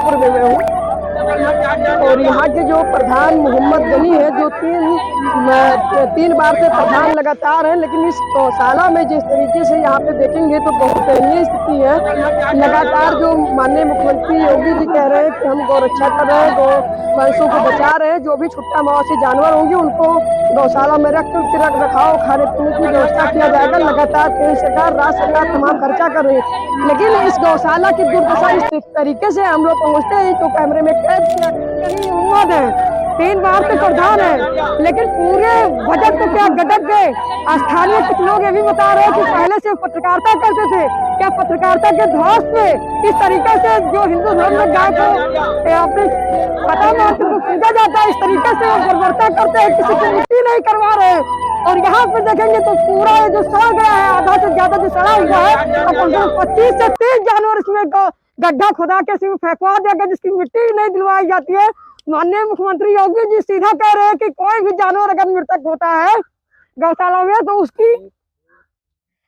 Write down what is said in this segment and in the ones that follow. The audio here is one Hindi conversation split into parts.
जफरापुर में मैं हूँ। और यहाँ के जो प्रधान मोहम्मद गनी है, जो तीन बार से प्रधान लगातार हैं, लेकिन इस गौशाला में जिस तरीके से यहाँ पे देखेंगे तो बहुत दयनीय स्थिति है। लगातार जो माननीय मुख्यमंत्री योगी जी कह रहे हैं कि हम गौरक्षा कर रहे हैं, गौ भैंसों को बचा रहे हैं, जो भी छुट्टा मवासी जानवर होंगे उनको गौशाला में रख कर रख रखाव खाने पीने की व्यवस्था किया जाएगा। लगातार केंद्र सरकार, राज्य सरकार तमाम खर्चा कर रही है, लेकिन इस गौशाला की दुर्दशा इस तरीके से हम लोग पहुँचते हैं जो कैमरे में कैद किया मोहम्मद है, 3 बार से प्रधान है, लेकिन पूरे बजट को क्या गटक गए। स्थानीय कुछ लोग ये भी बता रहे हैं कि पहले से पत्रकारिता करते थे, क्या पत्रकारिता के ध्वस्त में इस तरीके से जो हिंदू धर्म में गाय को अपने पता मात्र को पूजा जाता है, इस तरीके से बर्बरता करते हैं, किसी की मिट्टी नहीं करवा रहे हैं। और यहाँ पे देखेंगे तो पूरा जो सड़ गया है, आधा से ज्यादा जो सड़ा हुआ है, और 25 से 30 जानवर इसमें गड्ढा खुदा के सिर्फ फेंकवा देगा, जिसकी मिट्टी नहीं दिलवाई जाती है। माननीय मुख्यमंत्री योगी जी सीधा कह रहे हैं कि कोई भी जानवर अगर मृतक होता है गौशाला में तो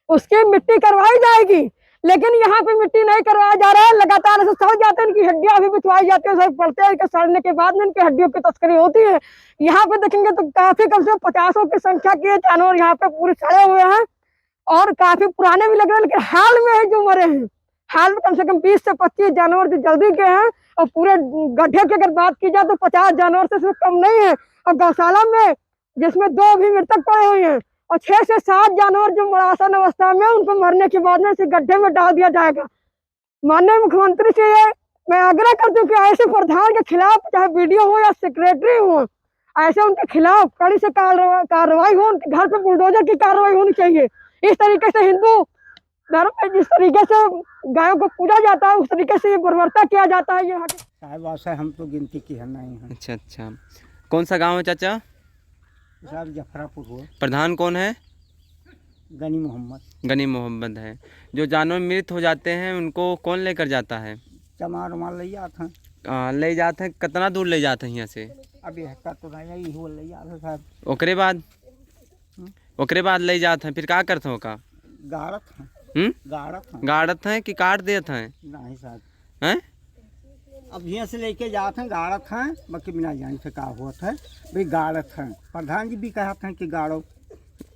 उसकी मिट्टी करवाई जाएगी, लेकिन यहाँ पे मिट्टी नहीं करवाया जा रहा है। लगातार ऐसे सड़ जाते हैं, इनकी हड्डियां भी बिछवाई जाती है, सब पड़ते हैं, सड़ने के बाद में इनकी हड्डियों की तस्करी होती है। यहाँ पे देखेंगे तो काफी कम से 50 की संख्या के जानवर यहाँ पे पूरे सड़े हुए हैं और काफी पुराने भी लग रहे हैं, लेकिन हाल में है जो मरे हैं, हाल में कम से कम 20 से 25 जानवर जो जल्दी के हैं, और पूरे गड्ढे की अगर बात की जाए तो 50 जानवर से कम नहीं है। और गौशाला में जिसमें 2 भी मृतक पड़े हुए हैं और 6 से 7 जानवर जो मरासन अवस्था में, उनको मरने के बाद में इसे गड्ढे में डाल दिया जाएगा। माननीय मुख्यमंत्री से मैं आग्रह करती हूँ कि ऐसे प्रधान के खिलाफ, चाहे वीडियो हो या सेक्रेटरी हो, ऐसे उनके खिलाफ कड़ी से कार्रवाई हो, उनके घर पे बुलडोजर की कार्रवाई होनी चाहिए। इस तरीके से हिंदू धर्म में जिस तरीके से गायों को पूजा जाता है, उस तरीके से ये बर्बरता किया जाता है। ये साहब आशा हम तो गिनती की है नहीं है। अच्छा अच्छा, कौन सा गांव है चाचा? साहब जफरापुर हो। प्रधान कौन है? गनी मोहम्मद। गनी मोहम्मद है। जो जानवर मृत हो जाते हैं उनको कौन लेकर जाता है? चमार उमार ले जाते हैं। ले जाते हैं, कितना दूर ले जाते हैं यहाँ से? अभी हक्का तो नहीं हो ले जाते साहब। ओकरे बाद ले जाते हैं, फिर क्या करते हो का? गाड़त हैं। गाड़त हैं कि काट देते हैं? नहीं साहब हैं? अब यहाँ से लेके जाते हैं, गाड़त हैं, बाकी बिना जाने से का होता है भाई, गाड़त हैं। प्रधान जी भी कहते हैं कि गाड़ो।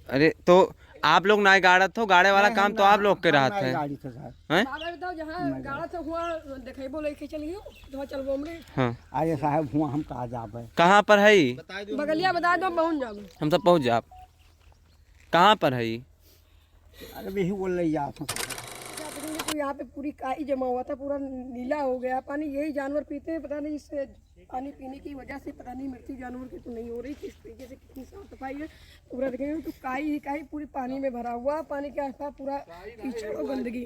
अरे तो आप लोग ना गाड़त हो, गाड़े वाला काम तो आप लोग के रहते हैं। गाड़ी से साहब हाँ आइए साहब, हुआ हम कहा जाबे। कहाँ पर है? बगलिया बता दो, पहुँच जाओ। हम सब पहुँच जाओ। कहाँ पर है? अरे भी बोल ले जाते हैं। तो यहाँ पे पूरी काई जमा हुआ था, पूरा नीला हो गया पानी, यही जानवर पीते हैं। पता नहीं इससे पानी पीने की वजह से पता नहीं मृत्यु जानवर की तो नहीं हो रही, किस तरीके से कितनी साफ सफाई है पूरा देखेंगे तो काई ही काई पूरी पानी में भरा हुआ, पानी के आसपास पूरा कीचड़ और गंदगी।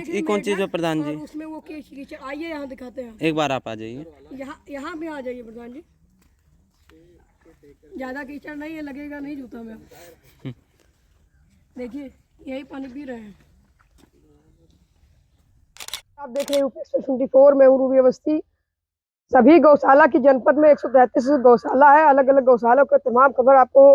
ये कौन चीज है प्रधान जी? उसमें वो कीचड़, आइए यहाँ दिखाते हैं। एक बार आप आ जाइए। यहाँ भी आ जाइए प्रधान जी, ज्यादा कीचड़ नहीं है, लगेगा नहीं जूता में। देखिए यही पानी पी रहे हैं आप, देख रहे हैं 24 में उरूबी बस्ती। सभी गौशाला की जनपद में 133 गौशाला है। अलग अलग गौशालों का तमाम खबर आपको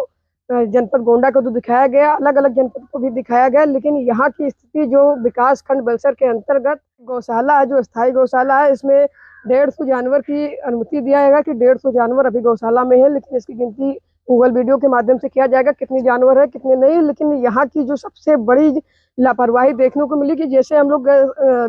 जनपद गोंडा को तो दिखाया गया, अलग अलग जनपद को भी दिखाया गया, लेकिन यहाँ की स्थिति जो विकास खंड बलसर के अंतर्गत गौशाला है, जो स्थायी गौशाला है, इसमें 150 जानवर की अनुमति दिया जाएगा कि 150 जानवर अभी गौशाला में है, लेकिन इसकी गिनती गूगल वीडियो के माध्यम से किया जाएगा कितने जानवर है कितने नहीं। लेकिन यहाँ की जो सबसे बड़ी लापरवाही देखने को मिली कि जैसे हम लोग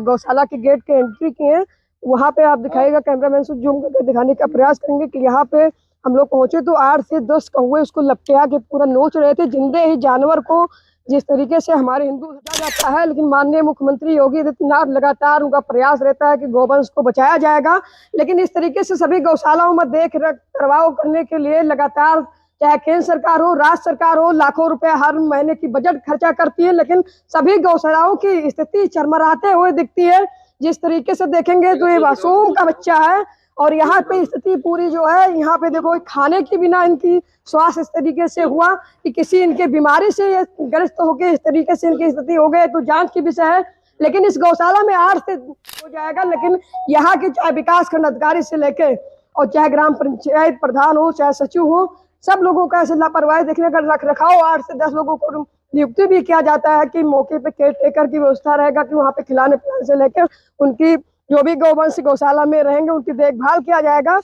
गौशाला के गेट के एंट्री किए हैं, वहाँ पे आप दिखाएगा, कैमरामैन से जूम करके दिखाने का प्रयास करेंगे कि यहाँ पे हम लोग पहुंचे तो 8 से 10 कौवे उसको लपटिया के पूरा नोच रहे थे, जिंदे ही जानवर को जिस तरीके से हमारे हिंदू बचा जाता है। लेकिन माननीय मुख्यमंत्री योगी आदित्यनाथ लगातार उनका प्रयास रहता है कि गौवंश को बचाया जाएगा, लेकिन इस तरीके से सभी गौशालाओं में देख रेख करवाओ करने के लिए लगातार चाहे केंद्र सरकार हो, राज्य सरकार हो, लाखों रुपए हर महीने की बजट खर्चा करती है, लेकिन सभी गौशालाओं की स्थिति चरमराते हुए दिखती है। जिस तरीके से देखेंगे तो ये मासूम का बच्चा है और यहाँ पे स्थिति पूरी जो है, यहाँ पे देखो खाने की बिना इनकी स्वास्थ्य इस तरीके से हुआ कि किसी इनके बीमारी से ग्रस्त होकर इस तरीके से इनकी स्थिति हो गई, तो जांच की विषय है। लेकिन इस गौशाला में 8 से हो जाएगा, लेकिन यहाँ के चाहे विकास खंड अधिकारी से लेके और चाहे ग्राम पंचायत प्रधान हो, चाहे सचिव हो, सब लोगों का ऐसे लापरवाही देखने का रख रखाव। 8 से 10 लोगों को नियुक्ति भी किया जाता है कि मौके पे केयर टेकर की व्यवस्था रहेगा कि वहाँ पे खिलाने पिलाने से लेकर उनकी जो भी गौवंश गौशाला में रहेंगे उनकी देखभाल किया जाएगा।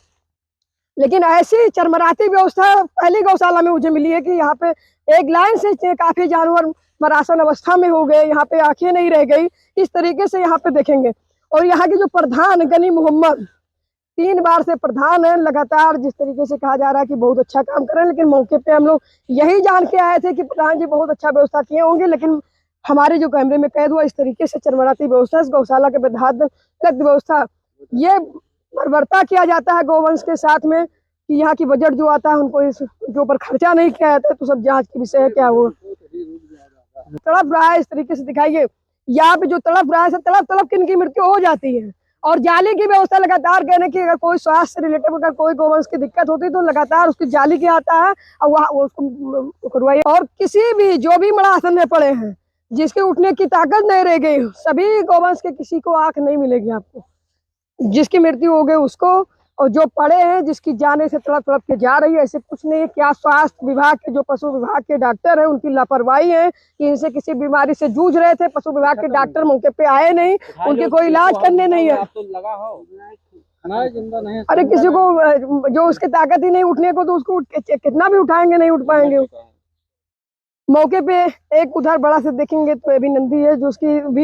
लेकिन ऐसी चरमराती व्यवस्था पहली गौशाला में मुझे मिली है कि यहाँ पे एक लाइन से काफी जानवर मरासन अवस्था में हो गए, यहाँ पे आंखें नहीं रह गई, इस तरीके से यहाँ पे देखेंगे। और यहाँ के जो प्रधान गनी मोहम्मद 3 बार से प्रधान है, लगातार जिस तरीके से कहा जा रहा है कि बहुत अच्छा काम कर रहे हैं, लेकिन मौके पे हम लोग यही जान के आए थे कि प्रधान जी बहुत अच्छा व्यवस्था किए होंगे, लेकिन हमारे जो कैमरे में कैद हुआ इस तरीके से चरमराती व्यवस्था, इस गौशाला के गलत व्यवस्था, ये बर्बरता किया जाता है गौवंश के साथ में कि यहाँ की बजट जो आता है उनको इसके ऊपर खर्चा नहीं किया जाता है। तो सब जांच की विषय है क्या वो तड़प रहा है, इस तरीके से दिखाइए। यहाँ पे जो तड़प रहा है तड़प तड़प के इनकी मृत्यु हो जाती है। और जाली की व्यवस्था लगातार कहने की, अगर कोई स्वास्थ्य से रिलेटेड अगर कोई गौवंश की दिक्कत होती है तो लगातार उसकी जाली के आता है और वहाँ उसको करवाइए। और किसी भी जो भी मरासन में पड़े हैं जिसके उठने की ताकत नहीं रह गई, सभी गौवंश के किसी को आंख नहीं मिलेगी आपको, जिसकी मृत्यु हो गई उसको, और जो पड़े हैं जिसकी जाने से तड़प तड़प के जा रही है, ऐसे कुछ नहीं है। क्या स्वास्थ्य विभाग के जो पशु विभाग के डॉक्टर हैं उनकी लापरवाही है कि इनसे किसी बीमारी से जूझ रहे थे, पशु विभाग के डॉक्टर मौके पे आए नहीं, उनके कोई इलाज करने नहीं है। अरे किसी को जो उसकी ताकत ही नहीं उठने को, तो उसको कितना भी उठाएंगे नहीं उठ पाएंगे। मौके पे एक उधर बड़ा से देखेंगे तो अभी नंदी है जो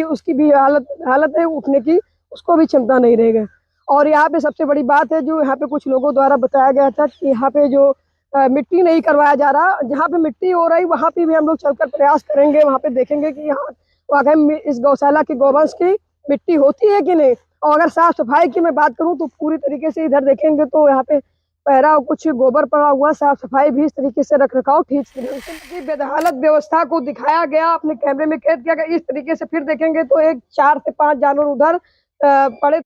उसकी भी हालत है उठने की, उसको भी क्षमता नहीं रहेगा। और यहाँ पे सबसे बड़ी बात है जो यहाँ पे कुछ लोगों द्वारा बताया गया था कि यहाँ पे जो मिट्टी नहीं करवाया जा रहा, जहाँ पे मिट्टी हो रही वहाँ पे भी हम लोग चलकर प्रयास करेंगे, वहाँ पे देखेंगे कि यहाँ वाकई में इस गौशाला की गौवंश की मिट्टी होती है कि नहीं। और अगर साफ सफाई की मैं बात करूँ तो पूरी तरीके से इधर देखेंगे तो यहाँ पे पहरा कुछ गोबर पड़ा हुआ, साफ सफाई भी इस तरीके से रख रखाव ठीक से बेदहालत व्यवस्था को दिखाया गया, अपने कैमरे में कैद किया गया। इस तरीके से फिर देखेंगे तो एक 4 से 5 जानवर उधर पड़े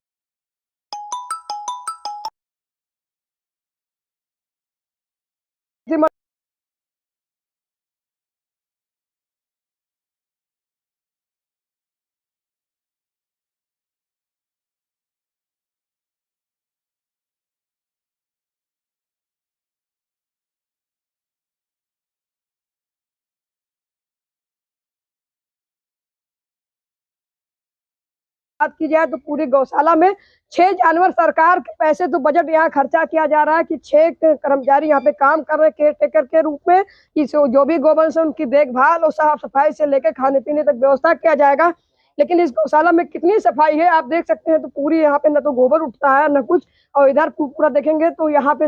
बात की जाए तो पूरी गौशाला में 6 जानवर, सरकार के पैसे तो बजट यहाँ खर्चा किया जा रहा है कि 6 कर्मचारी यहाँ पे काम कर रहे हैं केयर टेकर के रूप में, कि जो भी गौवंश है उनकी देखभाल और साफ सफाई से लेकर खाने पीने तक व्यवस्था किया जाएगा। लेकिन इस गौशाला में कितनी सफाई है आप देख सकते हैं। तो पूरी यहाँ पे न तो गोबर उठता है न कुछ, और इधर पूरा देखेंगे तो यहाँ पे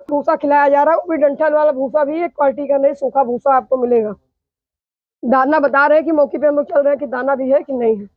भूसा खिलाया जा रहा है, वो भी डंठल वाला भूसा भी है, क्वालिटी का नहीं, सूखा भूसा आपको मिलेगा। दाना बता रहे हैं कि मौके पे हम लोग चल रहे हैं कि दाना भी है कि नहीं है।